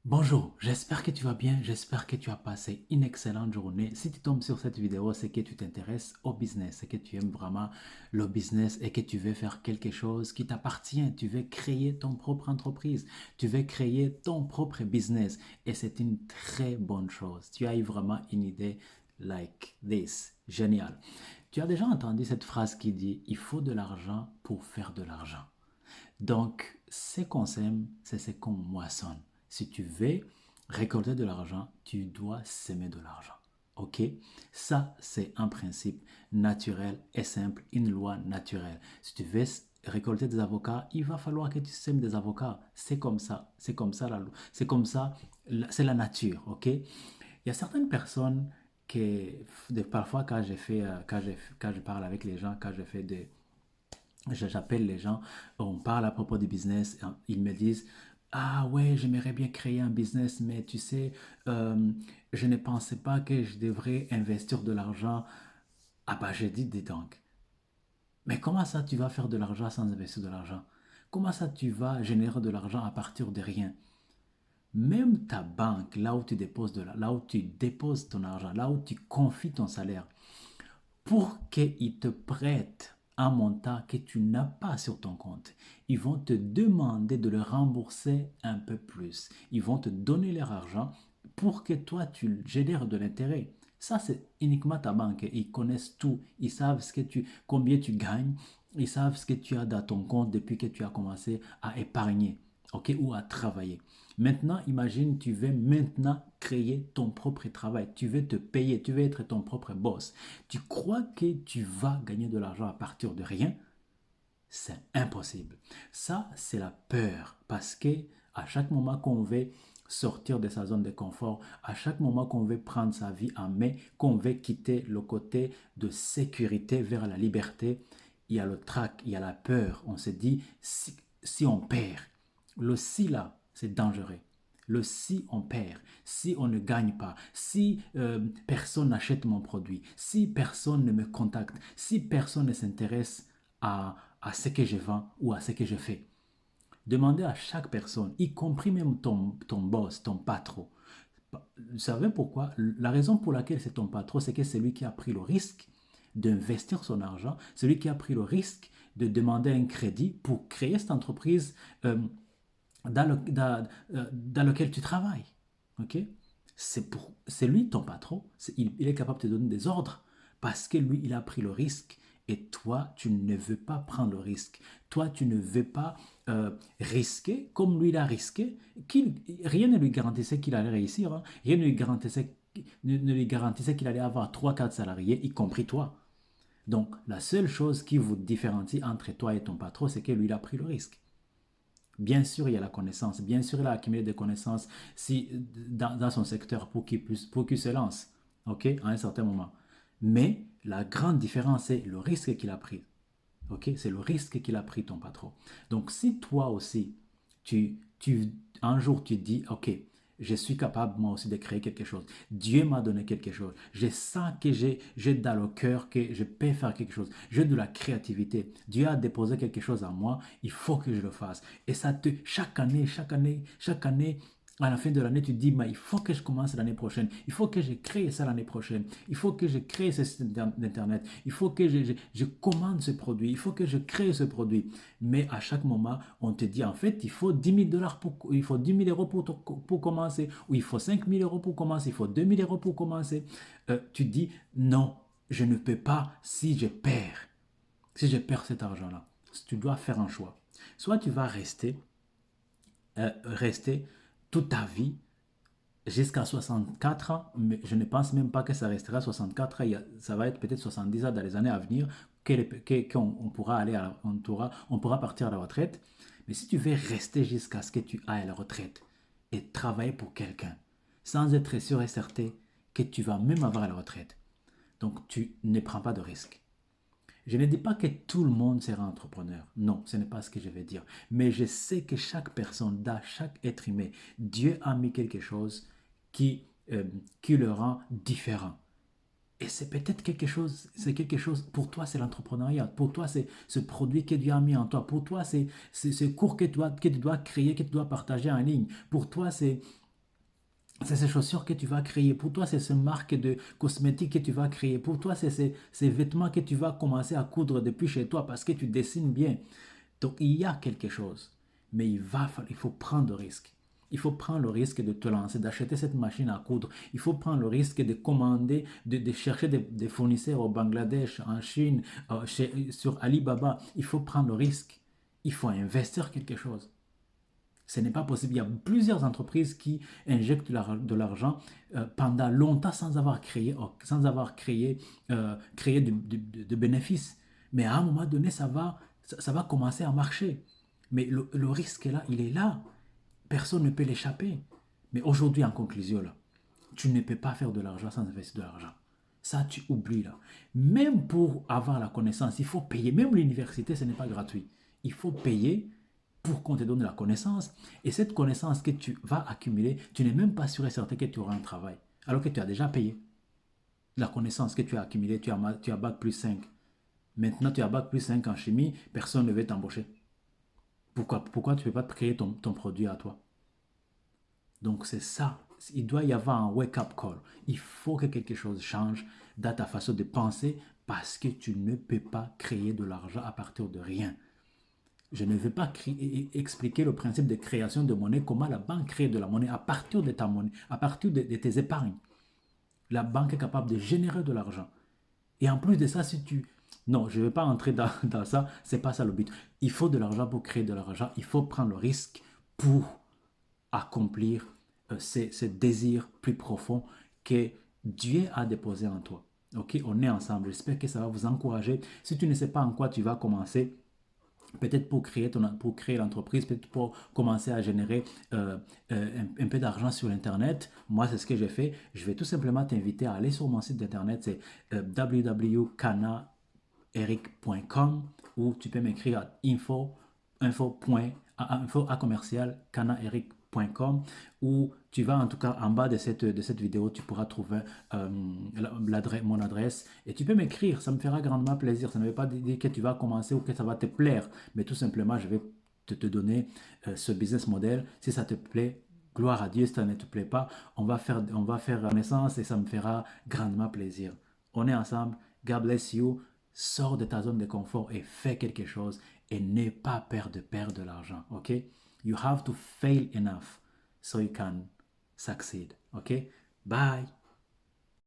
Bonjour, j'espère que tu vas bien, j'espère que tu as passé une excellente journée. Si tu tombes sur cette vidéo, c'est que tu t'intéresses au business, c'est que tu aimes vraiment le business et que tu veux faire quelque chose qui t'appartient. Tu veux créer ton propre entreprise, tu veux créer ton propre business et c'est une très bonne chose. Tu as eu vraiment une idée like this, génial. Tu as déjà entendu cette phrase qui dit il faut de l'argent pour faire de l'argent. Donc, ce qu'on sème, c'est ce qu'on moissonne. Si tu veux récolter de l'argent, tu dois semer de l'argent. OK? Ça, c'est un principe naturel et simple, une loi naturelle. Si tu veux récolter des avocats, il va falloir que tu sèmes des avocats. C'est comme ça. C'est comme ça la loi. C'est comme ça. C'est la nature. OK? Il y a certaines personnes qui, parfois, quand je parle avec les gens, quand je fais des j'appelle les gens, on parle à propos du business, ils me disent, ah ouais, j'aimerais bien créer un business, mais tu sais, je ne pensais pas que je devrais investir de l'argent. Ah bah j'ai dit, dis donc, mais comment ça tu vas faire de l'argent sans investir de l'argent? Comment ça tu vas générer de l'argent à partir de rien? Même ta banque, là où tu déposes ton argent, là où tu confies ton salaire, pour qu'ils te prêtent un montant que tu n'as pas sur ton compte. Ils vont te demander de le rembourser un peu plus. Ils vont te donner leur argent pour que toi, tu génères de l'intérêt. Ça, c'est uniquement ta banque. Ils connaissent tout. Ils savent combien tu gagnes. Ils savent ce que tu as dans ton compte depuis que tu as commencé à épargner, ok, ou à travailler. Maintenant, imagine, tu veux maintenant créer ton propre travail. Tu veux te payer, tu veux être ton propre boss. Tu crois que tu vas gagner de l'argent à partir de rien? C'est impossible. Ça, c'est la peur parce que à chaque moment qu'on veut sortir de sa zone de confort, à chaque moment qu'on veut prendre sa vie en main, qu'on veut quitter le côté de sécurité vers la liberté, il y a le trac, il y a la peur. On se dit, si on perd, le si là, c'est dangereux. Le si on perd, si on ne gagne pas, si personne n'achète mon produit, si personne ne me contacte, si personne ne s'intéresse à ce que je vends ou à ce que je fais. Demandez à chaque personne, y compris même ton boss, ton patron. Vous savez pourquoi? La raison pour laquelle c'est ton patron, c'est que c'est lui qui a pris le risque d'investir son argent, c'est lui qui a pris le risque de demander un crédit pour créer cette entreprise euh, dans lequel tu travailles. Ok? C'est lui ton patron. Il est capable de te donner des ordres parce que lui, il a pris le risque. Et toi, tu ne veux pas prendre le risque. Toi, tu ne veux pas risquer comme lui, il a risqué. Rien ne lui garantissait qu'il allait réussir. Hein. Rien ne lui garantissait qu'il allait avoir trois quatre salariés, y compris toi. Donc, la seule chose qui vous différencie entre toi et ton patron, c'est que lui, il a pris le risque. Bien sûr, il y a la connaissance. Bien sûr, il a accumulé des connaissances dans son secteur pour qu'il se lance, ok, à un certain moment. Mais la grande différence, c'est le risque qu'il a pris. Ok, c'est le risque qu'il a pris, ton patron. Donc, si toi aussi, un jour, tu dis, ok, je suis capable moi aussi de créer quelque chose. Dieu m'a donné quelque chose. Je sens que j'ai dans le cœur que je peux faire quelque chose. J'ai de la créativité. Dieu a déposé quelque chose en moi. Il faut que je le fasse. Et chaque année, à la fin de l'année, tu te dis, mais il faut que je commence l'année prochaine. Il faut que je crée ça l'année prochaine. Il faut que je crée ce site d'Internet. Il faut que je commande ce produit. Il faut que je crée ce produit. Mais à chaque moment, on te dit, en fait, il faut 10 000 dollars il faut 10 000 euros pour commencer. Ou il faut 5 000 euros pour commencer. Il faut 2 000 euros pour commencer. Tu dis, non, je ne peux pas si je perds. Si je perds cet argent-là. Tu dois faire un choix. Soit tu vas rester toute ta vie jusqu'à 64 ans, mais je ne pense même pas que ça restera 64 ans, ça va être peut-être 70 ans dans les années à venir qu'on pourra on pourra partir à la retraite. Mais si tu veux rester jusqu'à ce que tu ailles à la retraite et travailler pour quelqu'un, sans être sûr et certain que tu vas même avoir à la retraite, donc tu ne prends pas de risque. Je ne dis pas que tout le monde sera entrepreneur. Non, ce n'est pas ce que je vais dire. Mais je sais que chaque personne, dans chaque être humain, Dieu a mis quelque chose qui, euh, qui le rend différent. Et c'est quelque chose, pour toi c'est l'entrepreneuriat, pour toi c'est ce produit que Dieu a mis en toi, pour toi c'est ce cours que tu dois créer, que tu dois partager en ligne, pour toi C'est ces chaussures que tu vas créer. Pour toi, c'est ces marques de cosmétiques que tu vas créer. Pour toi, c'est ces vêtements que tu vas commencer à coudre depuis chez toi parce que tu dessines bien. Donc, il y a quelque chose. Mais il faut prendre le risque. Il faut prendre le risque de te lancer, d'acheter cette machine à coudre. Il faut prendre le risque de commander, de chercher des fournisseurs au Bangladesh, en Chine, sur Alibaba. Il faut prendre le risque. Il faut investir quelque chose. Ce n'est pas possible. Il y a plusieurs entreprises qui injectent de l'argent pendant longtemps sans avoir créé de bénéfices. Mais à un moment donné, ça va commencer à marcher. Mais le risque est là, il est là. Personne ne peut l'échapper. Mais aujourd'hui, en conclusion, là, tu ne peux pas faire de l'argent sans investir de l'argent. Ça, tu oublies là. Même pour avoir la connaissance, il faut payer. Même l'université, ce n'est pas gratuit. Il faut payer pour qu'on te donne la connaissance. Et cette connaissance que tu vas accumuler, tu n'es même pas sûr et certain que tu auras un travail. Alors que tu as déjà payé. La connaissance que tu as accumulée, tu as bac plus 5. Maintenant, tu as bac plus 5 en chimie, personne ne veut t'embaucher. Pourquoi tu ne peux pas créer ton produit à toi? Donc c'est ça. Il doit y avoir un wake-up call. Il faut que quelque chose change dans ta façon de penser parce que tu ne peux pas créer de l'argent à partir de rien. Je ne vais pas expliquer le principe de création de monnaie, comment la banque crée de la monnaie à partir de ta monnaie, à partir de tes épargnes. La banque est capable de générer de l'argent. Et en plus de ça, si tu... Non, je ne vais pas entrer dans ça, c'est pas ça le but. Il faut de l'argent pour créer de l'argent, il faut prendre le risque pour accomplir ces désirs plus profonds que Dieu a déposés en toi. Ok, on est ensemble. J'espère que ça va vous encourager. Si tu ne sais pas en quoi tu vas commencer, peut-être pour créer l'entreprise, peut-être pour commencer à générer un peu d'argent sur Internet. Moi, c'est ce que j'ai fait. Je vais tout simplement t'inviter à aller sur mon site d'Internet, c'est www.canaeric.com ou tu peux m'écrire à info@canaeric.com ou tu vas en tout cas en bas de cette vidéo, tu pourras trouver mon adresse et tu peux m'écrire, ça me fera grandement plaisir. Ça ne veut pas dire que tu vas commencer ou que ça va te plaire, mais tout simplement, je vais te donner ce business model. Si ça te plaît, gloire à Dieu. Si ça ne te plaît pas, on va faire connaissance et ça me fera grandement plaisir. On est ensemble. God bless you. Sors de ta zone de confort et fais quelque chose et n'aie pas peur de perdre de l'argent. Ok? You have to fail enough so you can succeed. Ok? Bye.